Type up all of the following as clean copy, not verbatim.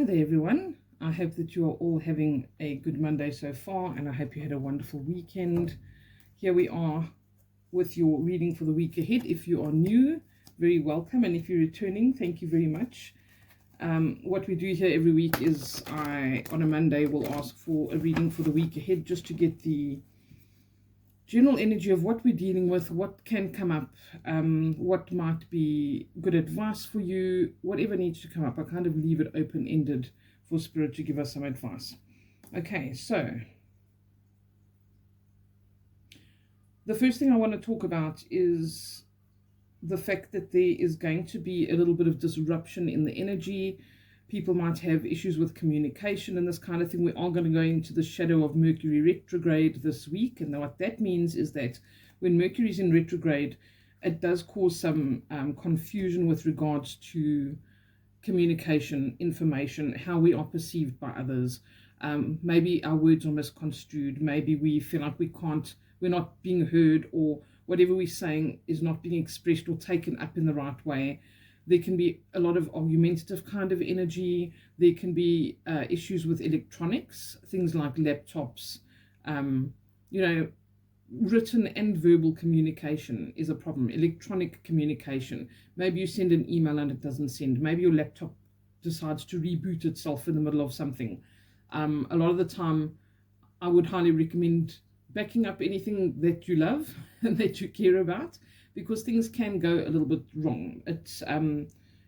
Hi there, everyone. I hope that you are all having a good Monday so far, and I hope you had a wonderful weekend. Here we are with your reading for the week ahead. If you are new, very welcome, and if you're returning, thank you very much. What we do here every week is on a Monday, will ask for a reading for the week ahead, just to get the general energy of what we're dealing with, what can come up, what might be good advice for you, whatever needs to come up. I kind of leave it open-ended for Spirit to give us some advice. Okay, so the first thing I want to talk about is the fact that there is going to be a little bit of disruption in the energy. People might have issues with communication and this kind of thing. We are going to go into the shadow of Mercury retrograde this week. And what that means is that when Mercury is in retrograde, it does cause some confusion with regards to communication, information, how we are perceived by others. Maybe our words are misconstrued. Maybe we feel like we're not being heard, or whatever we're saying is not being expressed or taken up in the right way. There can be a lot of argumentative kind of energy. There can be issues with electronics, things like laptops. Written and verbal communication is a problem. Electronic communication. Maybe you send an email and it doesn't send. Maybe your laptop decides to reboot itself in the middle of something. A lot of the time, I would highly recommend backing up anything that you love and that you care about, because things can go a little bit wrong. It's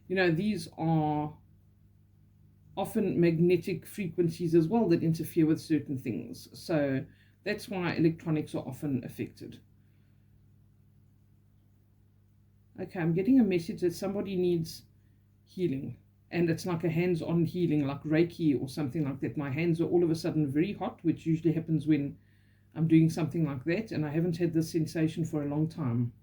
these are often magnetic frequencies as well that interfere with certain things. So that's why electronics are often affected. Okay, I'm getting a message that somebody needs healing, and it's like a hands-on healing, like Reiki or something like that. My hands are all of a sudden very hot, which usually happens when I'm doing something like that, and I haven't had this sensation for a long time.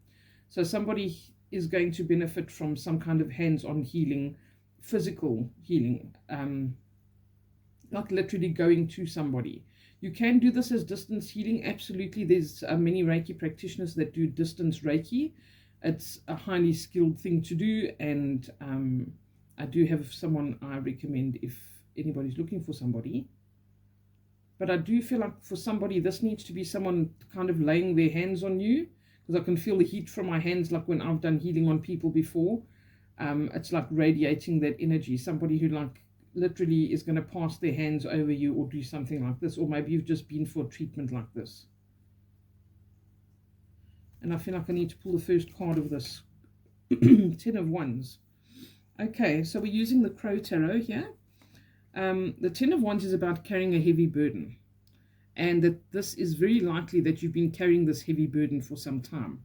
So somebody is going to benefit from some kind of hands-on healing, physical healing, not literally going to somebody. You can do this as distance healing, absolutely. There's many Reiki practitioners that do distance Reiki. It's a highly skilled thing to do, and I do have someone I recommend if anybody's looking for somebody. But I do feel like for somebody, this needs to be someone kind of laying their hands on you, because I can feel the heat from my hands, like when I've done healing on people before. It's like radiating that energy. Somebody who like literally is going to pass their hands over you or do something like this, or maybe you've just been for a treatment like this. And I feel like I need to pull the first card of this. 10 of Wands. Okay, so we're using the Crow Tarot here. The 10 of Wands is about carrying a heavy burden, and that this is very likely that you've been carrying this heavy burden for some time,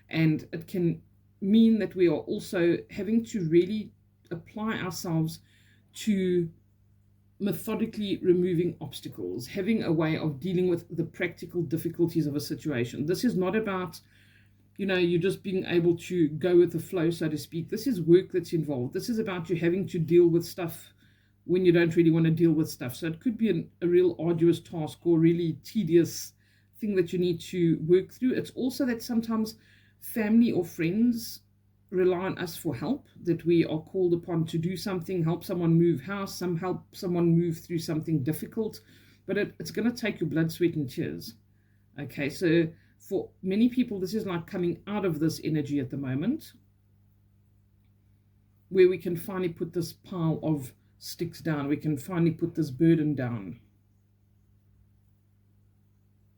and it can mean that we are also having to really apply ourselves to methodically removing obstacles, having a way of dealing with the practical difficulties of a situation. This is not about you just being able to go with the flow, so to speak. This is work that's involved. This is about you having to deal with stuff when you don't really want to deal with stuff. So it could be a real arduous task or really tedious thing that you need to work through. It's also that sometimes family or friends rely on us for help, that we are called upon to do something, help someone move house, help someone move through something difficult. But it's going to take your blood, sweat, and tears. Okay, so for many people, this is like coming out of this energy at the moment, where we can finally put this pile of sticks down. We can finally put this burden down.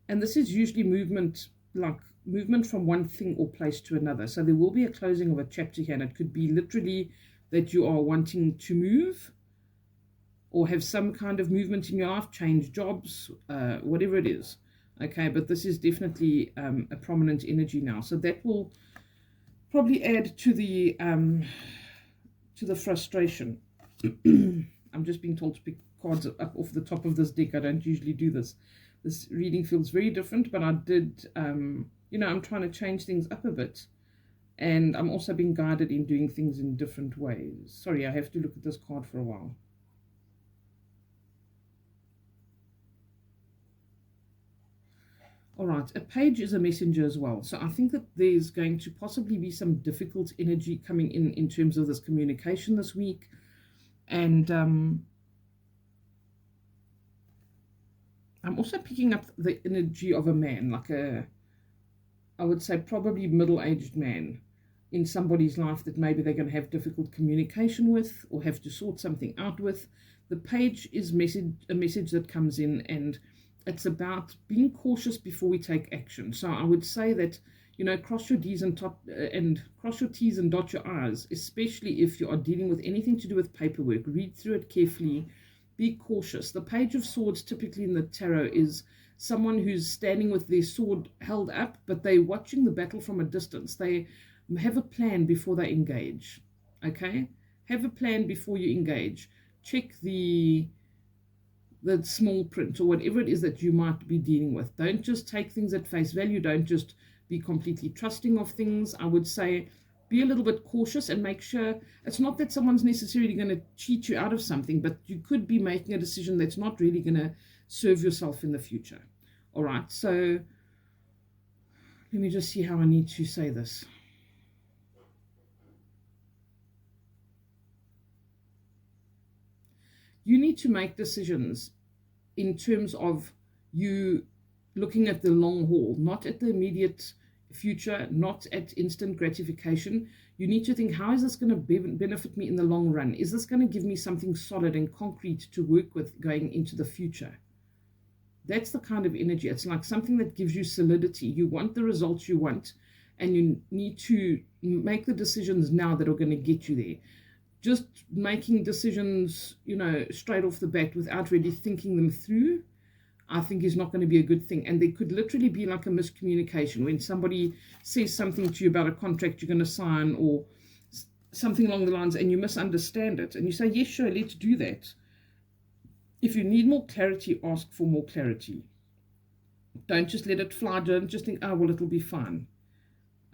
And this is usually movement from one thing or place to another. So there will be a closing of a chapter here, and it could be literally that you are wanting to move or have some kind of movement in your life, change jobs, whatever it is. Okay, but this is definitely a prominent energy now. So that will probably add to the frustration. I'm just being told to pick cards up off the top of this deck. I don't usually do this. This reading feels very different, but I did, I'm trying to change things up a bit. And I'm also being guided in doing things in different ways. Sorry, I have to look at this card for a while. All right, a page is a messenger as well. So I think that there's going to possibly be some difficult energy coming in terms of this communication this week. And I'm also picking up the energy of a man, like I would say probably middle-aged man in somebody's life that maybe they're going to have difficult communication with or have to sort something out with. The page is a message that comes in, and it's about being cautious before we take action. So I would say that, cross your D's and cross your T's and dot your I's, especially if you are dealing with anything to do with paperwork. Read through it carefully. Be cautious. The Page of Swords typically in the tarot is someone who's standing with their sword held up, but they're watching the battle from a distance. They have a plan before they engage. Okay? Have a plan before you engage. Check the small print or whatever it is that you might be dealing with. Don't just take things at face value. Don't just be completely trusting of things. I would say be a little bit cautious and make sure it's not that someone's necessarily going to cheat you out of something, but you could be making a decision that's not really going to serve yourself in the future. All right, so let me just see how I need to say this. You need to make decisions in terms of you looking at the long haul, not at the immediate future, not at instant gratification. You need to think, how is this going to benefit me in the long run? Is this going to give me something solid and concrete to work with going into the future? That's the kind of energy. It's like something that gives you solidity. You want the results you want, and you need to make the decisions now that are going to get you there. Just making decisions, straight off the bat without really thinking them through, I think is not going to be a good thing. And there could literally be like a miscommunication when somebody says something to you about a contract you're going to sign or something along the lines, and you misunderstand it. And you say, yes, sure, let's do that. If you need more clarity, ask for more clarity. Don't just let it fly. Don't just think, oh, well, it'll be fine.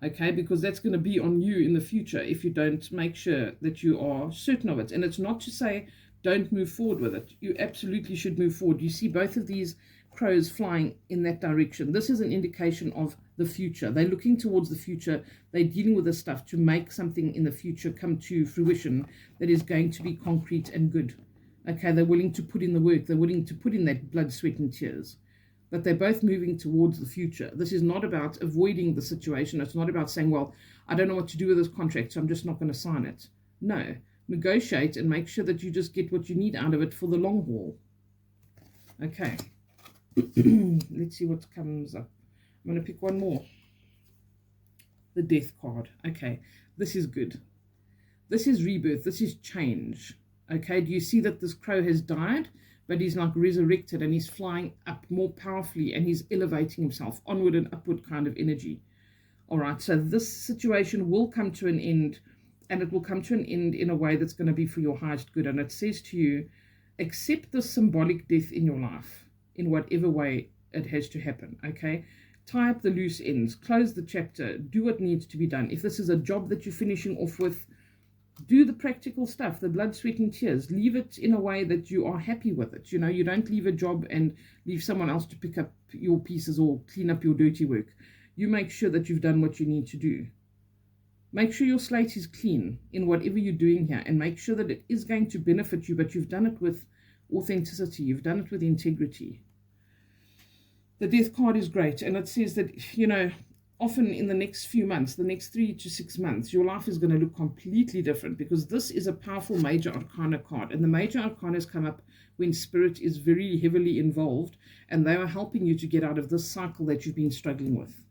Okay, because that's going to be on you in the future if you don't make sure that you are certain of it. And it's not to say don't move forward with it. You absolutely should move forward. You see both of these crows flying in that direction. This is an indication of the future. They're looking towards the future. They're dealing with this stuff to make something in the future come to fruition that is going to be concrete and good. Okay, they're willing to put in the work. They're willing to put in that blood, sweat, and tears. But they're both moving towards the future. This is not about avoiding the situation. It's not about saying, well, I don't know what to do with this contract, so I'm just not going to sign it. No, negotiate and make sure that you just get what you need out of it for the long haul. Okay, let's see what comes up. I'm going to pick one more. The Death card. Okay, this is good. This is rebirth. This is change. Okay, do you see that this crow has died? But he's like resurrected and he's flying up more powerfully and he's elevating himself, onward and upward kind of energy. All right, so this situation will come to an end, and it will come to an end in a way that's going to be for your highest good. And it says to you, accept the symbolic death in your life in whatever way it has to happen. Okay, tie up the loose ends, close the chapter, do what needs to be done. If this is a job that you're finishing off with, do the practical stuff, the blood, sweat, and tears. Leave it in a way that you are happy with it. You don't leave a job and leave someone else to pick up your pieces or clean up your dirty work. You make sure that you've done what you need to do. Make sure your slate is clean in whatever you're doing here, and make sure that it is going to benefit you, but you've done it with authenticity. You've done it with integrity. The Death card is great, and it says that, often in the next few months, the next 3 to 6 months, your life is going to look completely different, because this is a powerful major arcana card. And the major arcanas come up when spirit is very heavily involved, and they are helping you to get out of this cycle that you've been struggling with.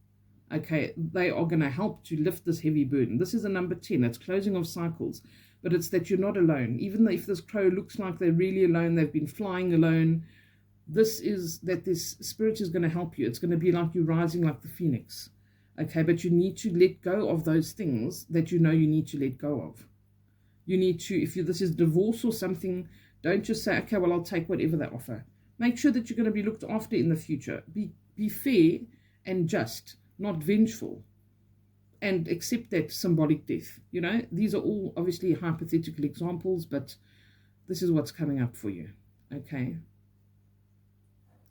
Okay, they are going to help to lift this heavy burden. This is a number 10. It's closing of cycles, but it's that you're not alone. Even if this crow looks like they're really alone, they've been flying alone, this is that this spirit is going to help you. It's going to be like you rising like the phoenix. Okay, but you need to let go of those things that you need to let go of. You need to, if this is divorce or something, don't just say, okay, well, I'll take whatever they offer. Make sure that you're going to be looked after in the future. Be fair and just, not vengeful. And accept that symbolic death. These are all obviously hypothetical examples, but this is what's coming up for you. Okay?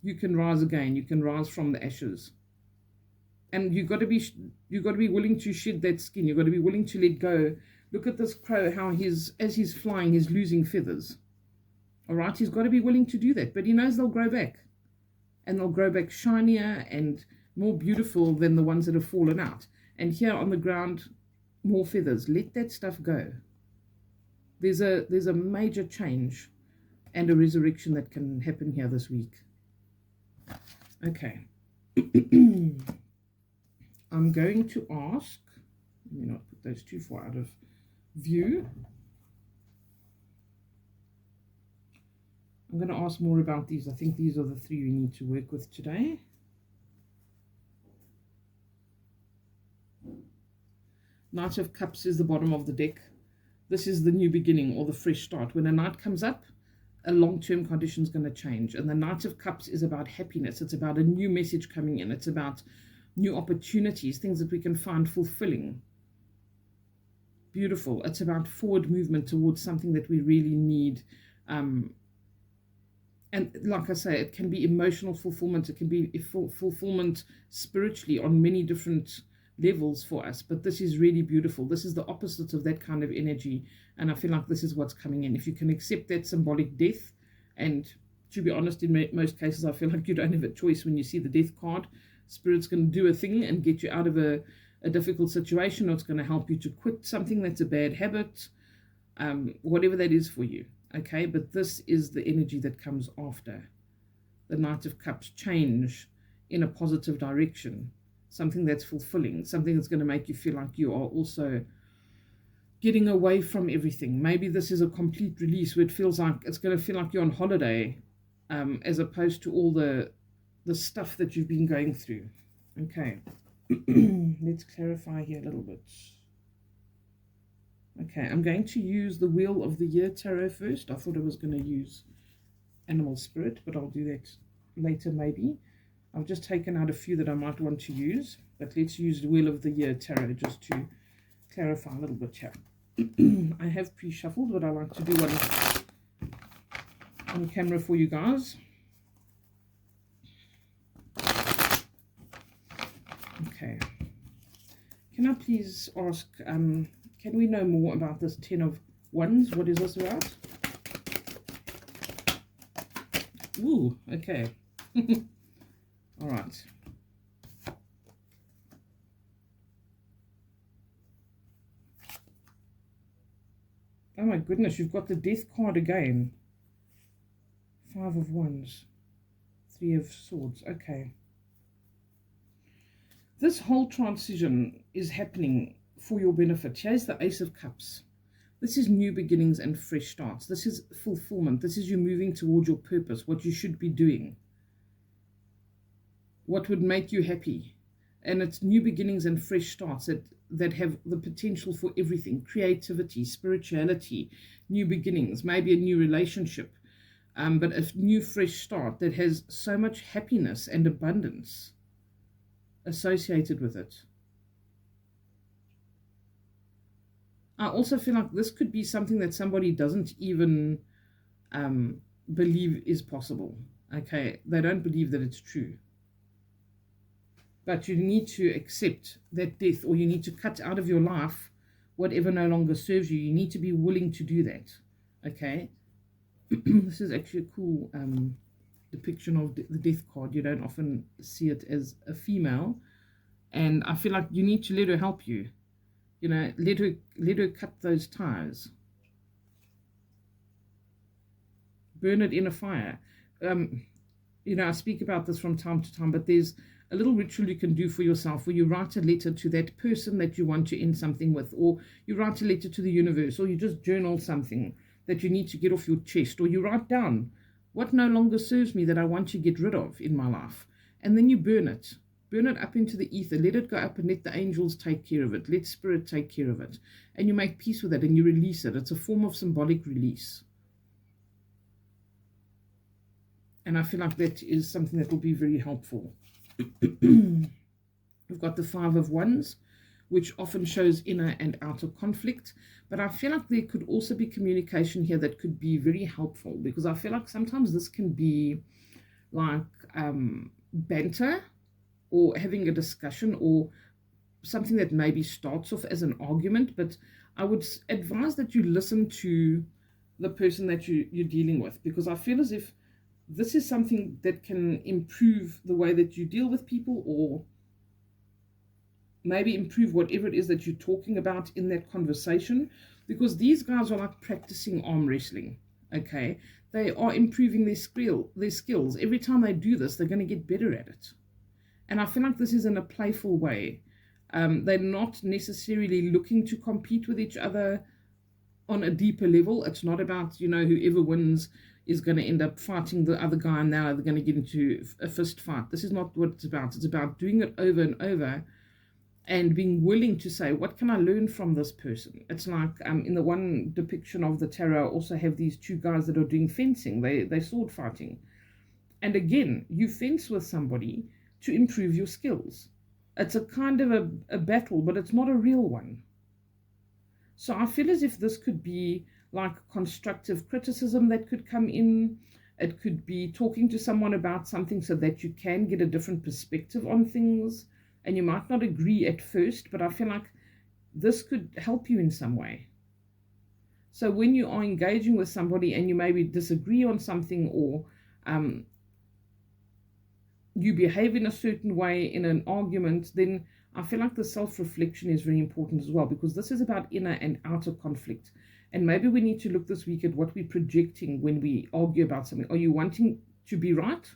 You can rise again. You can rise from the ashes. And you've got to be willing to shed that skin. You've got to be willing to let go. Look at this crow, how as he's flying, he's losing feathers. All right, he's got to be willing to do that. But he knows they'll grow back. and they'll grow back shinier and more beautiful than the ones that have fallen out. And here on the ground, more feathers. Let that stuff go. There's a major change and a resurrection that can happen here this week. Okay. I'm going to ask, let me not put those too far out of view. I'm going to ask more about these. I think these are the three we need to work with today. Knight of Cups is the bottom of the deck. This is the new beginning or the fresh start. When a Knight comes up, a long-term condition is going to change. And the Knight of Cups is about happiness. It's about a new message coming in. It's about new opportunities, things that we can find fulfilling. Beautiful. It's about forward movement towards something that we really need. And like I say, it can be emotional fulfillment. It can be fulfillment spiritually on many different levels for us, but this is really beautiful. This is the opposite of that kind of energy, and I feel like this is what's coming in. If you can accept that symbolic death, and to be honest, in most cases I feel like you don't have a choice when you see the death card. Spirit's going to do a thing and get you out of a difficult situation, or it's going to help you to quit something that's a bad habit, whatever that is for you. Okay, but this is the energy that comes after the Knight of Cups. Change in a positive direction, something that's fulfilling, something that's going to make you feel like you are also getting away from everything. Maybe this is a complete release where it feels like it's going to feel like you're on holiday, as opposed to all the stuff that you've been going through. Okay, let's clarify here a little bit. Okay, I'm going to use the Wheel of the Year Tarot first. I thought I was going to use Animal Spirit, but I'll do that later maybe. I've just taken out a few that I might want to use, but let's use the Wheel of the Year Tarot just to clarify a little bit here. I have pre-shuffled, but I like to do one on camera for you guys. Okay. Can I please ask, can we know more about this 10 of Wands? What is this about? Ooh, okay. All right. Oh my goodness, you've got the Death card again. 5 of Wands. 3 of Swords. Okay. This whole transition is happening for your benefit. Here's the Ace of Cups. This is new beginnings and fresh starts. This is fulfillment. This is you moving towards your purpose, what you should be doing, what would make you happy. And it's new beginnings and fresh starts that have the potential for everything: creativity, spirituality, new beginnings, maybe a new relationship, but a new fresh start that has so much happiness and abundance associated with it. I also feel like this could be something that somebody doesn't even believe is possible. Okay, they don't believe that it's true. But you need to accept that death, or you need to cut out of your life whatever no longer serves you. You need to be willing to do that. Okay, this is actually a cool depiction of the death card. You don't often see it as a female, and I feel like you need to let her help you. You know, let her cut those ties. Burn it in a fire. You know, I speak about this from time to time, but there's a little ritual you can do for yourself where you write a letter to that person that you want to end something with, or you write a letter to the universe, or you just journal something that you need to get off your chest, or you write down what no longer serves me that I want to get rid of in my life, and then you burn it. Burn it up into the ether. Let it go up and let the angels take care of it. Let spirit take care of it. And you make peace with it and you release it. It's a form of symbolic release. And I feel like that is something that will be very helpful. We've got the 5 of Wands, which often shows inner and outer conflict. But I feel like there could also be communication here that could be very helpful, because I feel like sometimes this can be like banter, or having a discussion, or something that maybe starts off as an argument. But I would advise that you listen to the person that you're dealing with, because I feel as if this is something that can improve the way that you deal with people, or maybe improve whatever it is that you're talking about in that conversation, because these guys are like practicing arm wrestling. Okay, they are improving their skills. Every time they do this, they're going to get better at it. And I feel like this is in a playful way. They're not necessarily looking to compete with each other on a deeper level. It's not about, whoever wins is going to end up fighting the other guy and now they're going to get into a fist fight. This is not what it's about. It's about doing it over and over and being willing to say, what can I learn from this person? It's like in the one depiction of the tarot, I also have these two guys that are doing fencing. They're sword fighting. And again, you fence with somebody to improve your skills. It's a kind of a battle, but it's not a real one. So I feel as if this could be like constructive criticism that could come in. It could be talking to someone about something so that you can get a different perspective on things. And you might not agree at first, but I feel like this could help you in some way. So when you are engaging with somebody and you maybe disagree on something, or you behave in a certain way in an argument, then I feel like the self-reflection is very important as well, because this is about inner and outer conflict. And maybe we need to look this week at what we're projecting when we argue about something. Are you wanting to be right?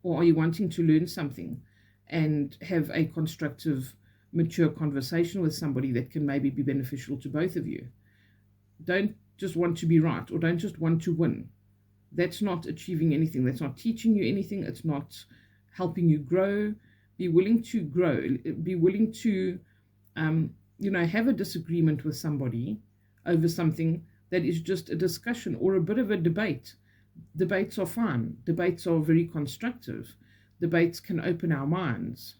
Or are you wanting to learn something and have a constructive, mature conversation with somebody that can maybe be beneficial to both of you? Don't just want to be right, or don't just want to win. That's not achieving anything. That's not teaching you anything. It's not helping you grow. Be willing to grow. Be willing to, have a disagreement with somebody over something that is just a discussion or a bit of a debate. Debates are fun. Debates are very constructive. Debates can open our minds.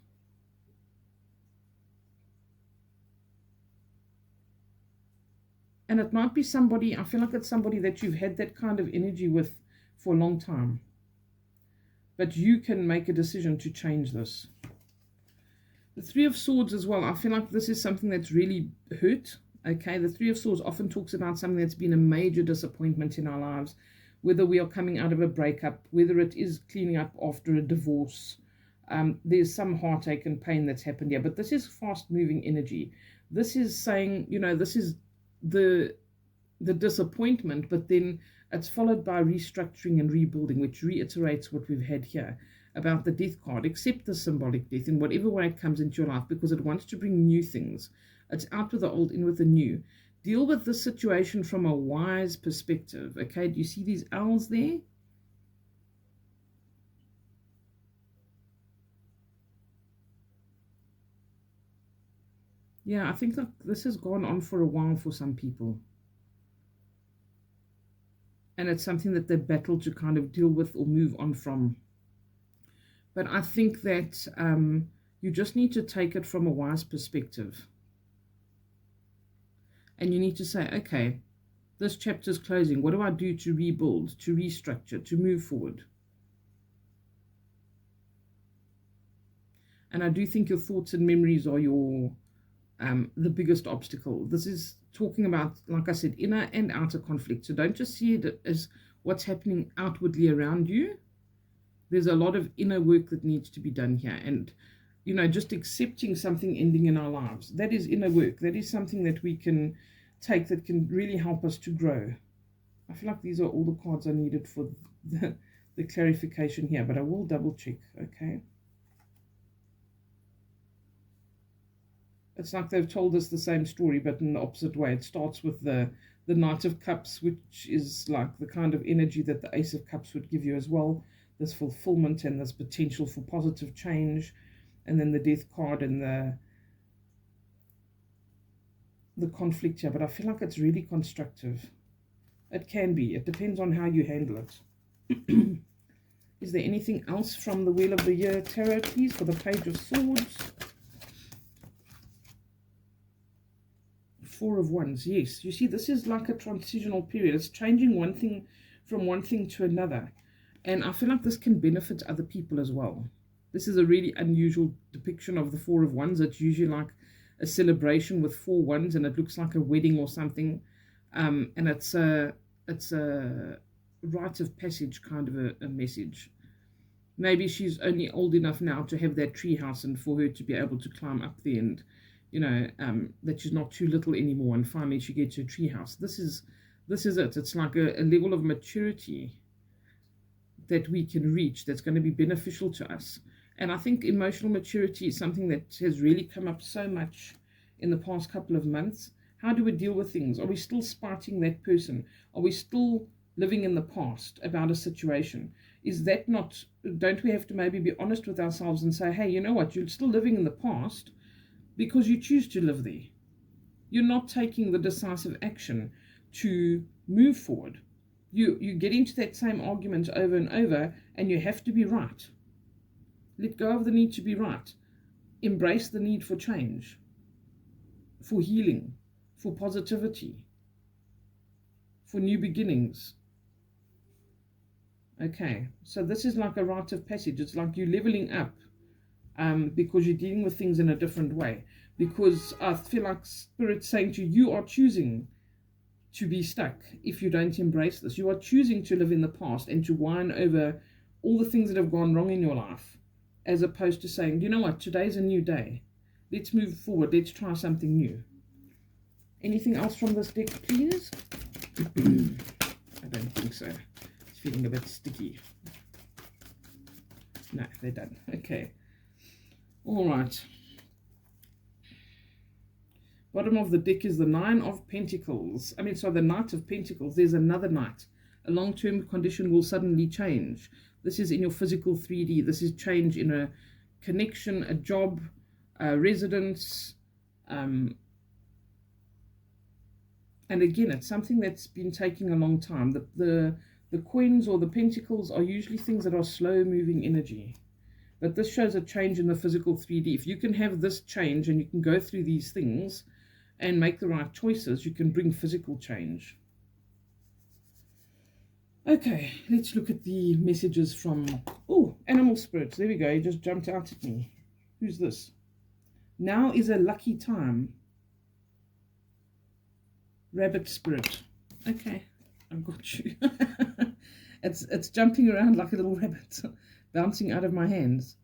And it might be somebody, I feel like it's somebody that you've had that kind of energy with for a long time. But you can make a decision to change this. The Three of Swords as well, I feel like this is something that's really hurt. Okay, the Three of Swords often talks about something that's been a major disappointment in our lives, whether we are coming out of a breakup, whether it is cleaning up after a divorce. There's some heartache and pain that's happened here, but this is fast-moving energy. This is saying, this is the disappointment, but then it's followed by restructuring and rebuilding, which reiterates what we've had here about the death card. Accept the symbolic death in whatever way it comes into your life, because it wants to bring new things. It's out with the old, in with the new. Deal with this situation from a wise perspective. Okay, do you see these owls there? Yeah, I think that this has gone on for a while for some people. And it's something that they battle to kind of deal with or move on from. But I think that you just need to take it from a wise perspective. And you need to say, okay, this chapter's closing. What do I do to rebuild, to restructure, to move forward? And I do think your thoughts and memories are the biggest obstacle. This is talking about, like I said, inner and outer conflict. So don't just see it as what's happening outwardly around you. There's a lot of inner work that needs to be done here. And, just accepting something ending in our lives, that is inner work. That is something that we can take that can really help us to grow. I feel like these are all the cards I needed for the clarification here, but I will double check, okay? It's like they've told us the same story, but in the opposite way. It starts with the Knight of Cups, which is like the kind of energy that the Ace of Cups would give you as well. This fulfillment and this potential for positive change. And then the Death card and the conflict here. But I feel like it's really constructive. It can be. It depends on how you handle it. Is there anything else from the Wheel of the Year Tarot, please, for the Page of Swords? Four of Wands, yes. You see, this is like a transitional period. It's changing one thing from one thing to another. And I feel like this can benefit other people as well. This is a really unusual depiction of the Four of Wands. It's usually like a celebration with four wands, and it looks like a wedding or something. And it's a rite of passage kind of a message. Maybe she's only old enough now to have that tree house and for her to be able to climb up there, and that she's not too little anymore, and finally she gets her tree house. This is it. It's like a level of maturity that we can reach that's going to be beneficial to us. And I think emotional maturity is something that has really come up so much in the past couple of months. How do we deal with things? Are we still spiting that person? Are we still living in the past about a situation? Is that not, don't we have to maybe be honest with ourselves and say, hey, you know what, you're still living in the past because you choose to live there. You're not taking the decisive action to move forward. You get into that same argument over and over, and you have to be right. Let go of the need to be right. Embrace the need for change, for healing, for positivity, for new beginnings. Okay, so this is like a rite of passage. It's like you're leveling up because you're dealing with things in a different way. Because I feel like Spirit's saying to you, you are choosing to be stuck if you don't embrace this. You are choosing to live in the past and to whine over all the things that have gone wrong in your life, as opposed to saying, you know what, today's a new day. Let's move forward. Let's try something new. Anything else from this deck, please? I don't think so. It's feeling a bit sticky. No, they're done. Okay. All right. Bottom of the deck is the Nine of Pentacles. The Knight of Pentacles. There's another Knight. A long-term condition will suddenly change. This is in your physical 3D. This is change in a connection, a job, a residence. And again, it's something that's been taking a long time. The coins or the pentacles are usually things that are slow-moving energy. But this shows a change in the physical 3D. If you can have this change and you can go through these things and make the right choices, you can bring physical change. Okay, let's look at the messages from, animal spirits. There we go, he just jumped out at me. Who's this? Now is a lucky time. Rabbit spirit. Okay, I've got you. It's jumping around like a little rabbit, bouncing out of my hands.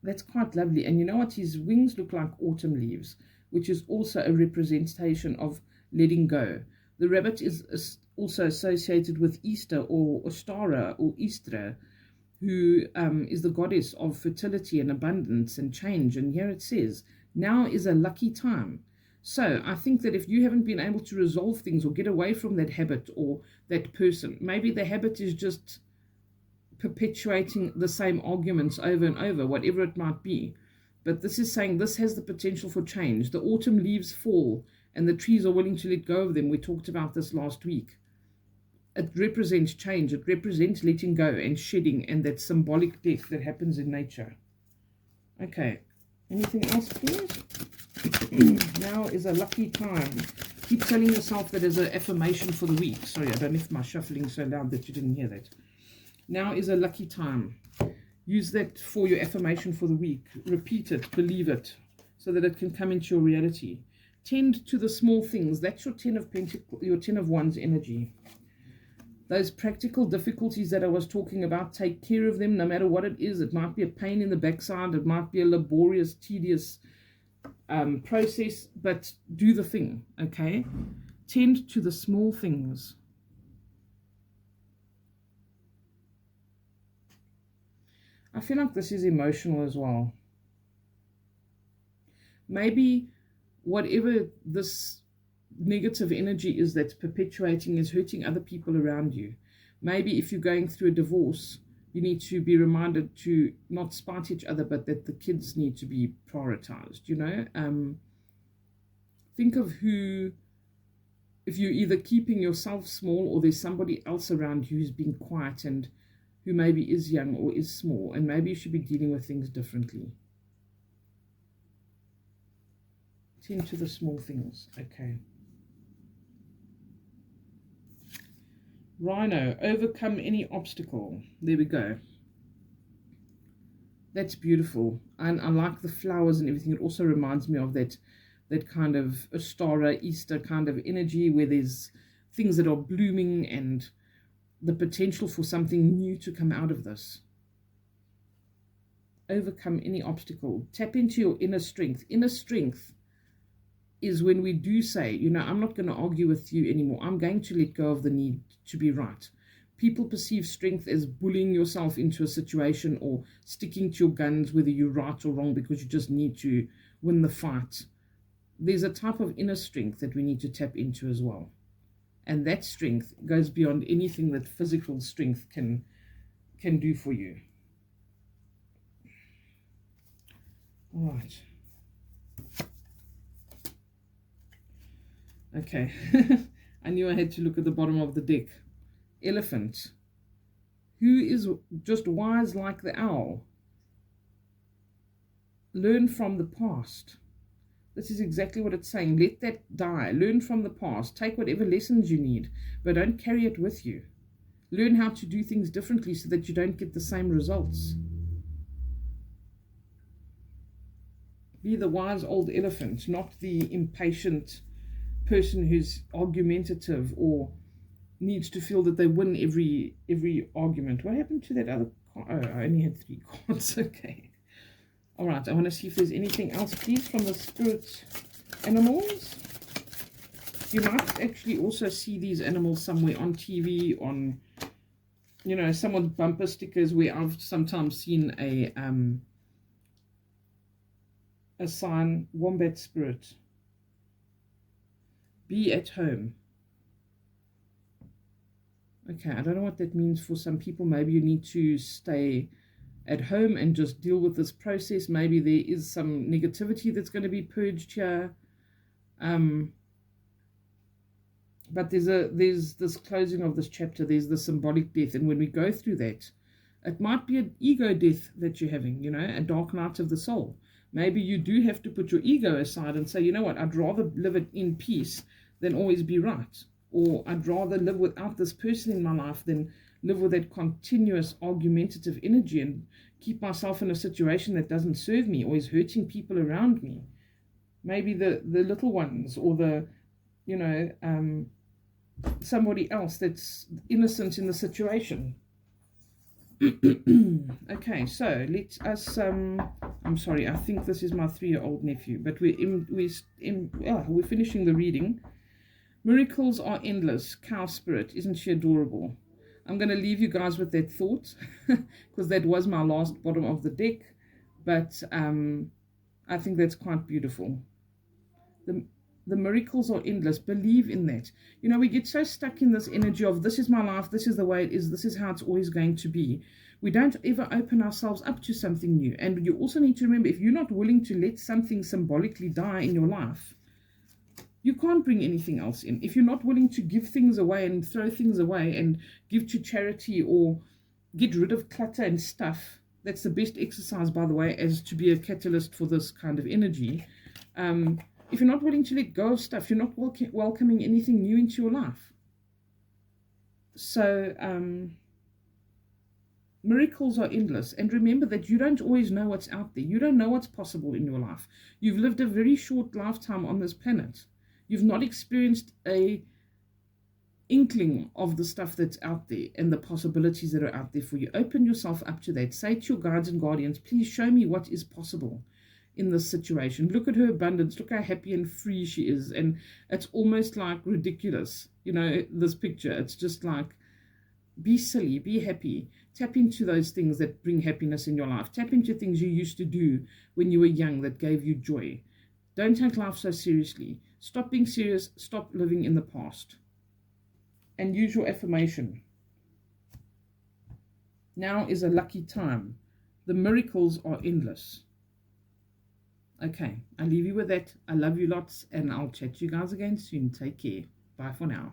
That's quite lovely. And you know what? His wings look like autumn leaves, which is also a representation of letting go. The rabbit is also associated with Easter or Ostara or Istra, who is the goddess of fertility and abundance and change. And here it says, now is a lucky time. So I think that if you haven't been able to resolve things or get away from that habit or that person, maybe the habit is just perpetuating the same arguments over and over, whatever it might be. But this is saying this has the potential for change. The autumn leaves fall and the trees are willing to let go of them. We talked about this last week. It represents change. It represents letting go and shedding and that symbolic death that happens in nature. Okay, anything else, please? Now is a lucky time. Keep telling yourself that as an affirmation for the week. Sorry, I don't know if my shuffling so loud that you didn't hear that. Now is a lucky time. Use that for your affirmation for the week. Repeat it, believe it, so that it can come into your reality. Tend to the small things. That's your 10 of Pentacles, your 10 of Wands energy. Those practical difficulties that I was talking about, take care of them no matter what it is. It might be a pain in the backside. It might be a laborious, tedious process, but do the thing, okay? Tend to the small things. I feel like this is emotional as well. Maybe whatever this negative energy is that's perpetuating is hurting other people around you. Maybe if you're going through a divorce, you need to be reminded to not spite each other, but that the kids need to be prioritized, you know? Think of who, if you're either keeping yourself small or there's somebody else around you who's being quiet and who maybe is young or is small, and maybe you should be dealing with things differently. Tend to the small things, okay. Rhino, overcome any obstacle. There we go. That's beautiful. And I like the flowers and everything. It also reminds me of that kind of Ostara, Easter kind of energy where there's things that are blooming and the potential for something new to come out of this. Overcome any obstacle. Tap into your inner strength. Inner strength is when we do say, you know, I'm not going to argue with you anymore. I'm going to let go of the need to be right. People perceive strength as bullying yourself into a situation or sticking to your guns, whether you're right or wrong, because you just need to win the fight. There's a type of inner strength that we need to tap into as well. And that strength goes beyond anything that physical strength can do for you. All right. Okay. I knew I had to look at the bottom of the deck. Elephant. Who is just wise like the owl? Learn from the past. This is exactly what it's saying. Let that die. Learn from the past. Take whatever lessons you need, but don't carry it with you. Learn how to do things differently so that you don't get the same results. Be the wise old elephant, not the impatient person who's argumentative or needs to feel that they win every argument. What happened to that other card? Oh, I only had 3 cards. Okay. All right. I want to see if there's anything else, please, from the spirit animals. You might actually also see these animals somewhere on TV, on, you know, someone's bumper stickers, where I've sometimes seen a sign, wombat spirit. Be at home. Okay, I don't know what that means for some people. Maybe you need to stay at home and just deal with this process. Maybe there is some negativity that's going to be purged here. But there's this closing of this chapter. There's the symbolic death. And when we go through that, it might be an ego death that you're having, you know, a dark night of the soul. Maybe you do have to put your ego aside and say, you know what, I'd rather live it in peace than always be right. Or I'd rather live without this person in my life than live with that continuous argumentative energy and keep myself in a situation that doesn't serve me or is hurting people around me. Maybe the little ones, or the, you know, somebody else that's innocent in the situation. Okay, so let us, I'm sorry, I think this is my 3-year-old nephew, but we're finishing the reading. Miracles are endless. Cow spirit, isn't she adorable? I'm going to leave you guys with that thought, because that was my last bottom of the deck, but I think that's quite beautiful. The miracles are endless. Believe in that. You know, we get so stuck in this energy of, this is my life, this is the way it is, this is how it's always going to be. We don't ever open ourselves up to something new. And you also need to remember, if you're not willing to let something symbolically die in your life, you can't bring anything else in. If you're not willing to give things away and throw things away and give to charity or get rid of clutter and stuff, that's the best exercise, by the way, as to be a catalyst for this kind of energy. If you're not willing to let go of stuff, you're not welcoming anything new into your life. So, miracles are endless. And remember that you don't always know what's out there. You don't know what's possible in your life. You've lived a very short lifetime on this planet. You've not experienced a inkling of the stuff that's out there and the possibilities that are out there for you. Open yourself up to that. Say to your guides and guardians, please show me what is possible in this situation. Look at her abundance. Look how happy and free she is. And it's almost like ridiculous, you know, this picture. It's just like, be silly, be happy. Tap into those things that bring happiness in your life. Tap into things you used to do when you were young that gave you joy. Don't take life so seriously. Stop being serious. Stop living in the past. And use your affirmation. Now is a lucky time. The miracles are endless. Okay, I leave you with that. I love you lots, and I'll chat to you guys again soon. Take care. Bye for now.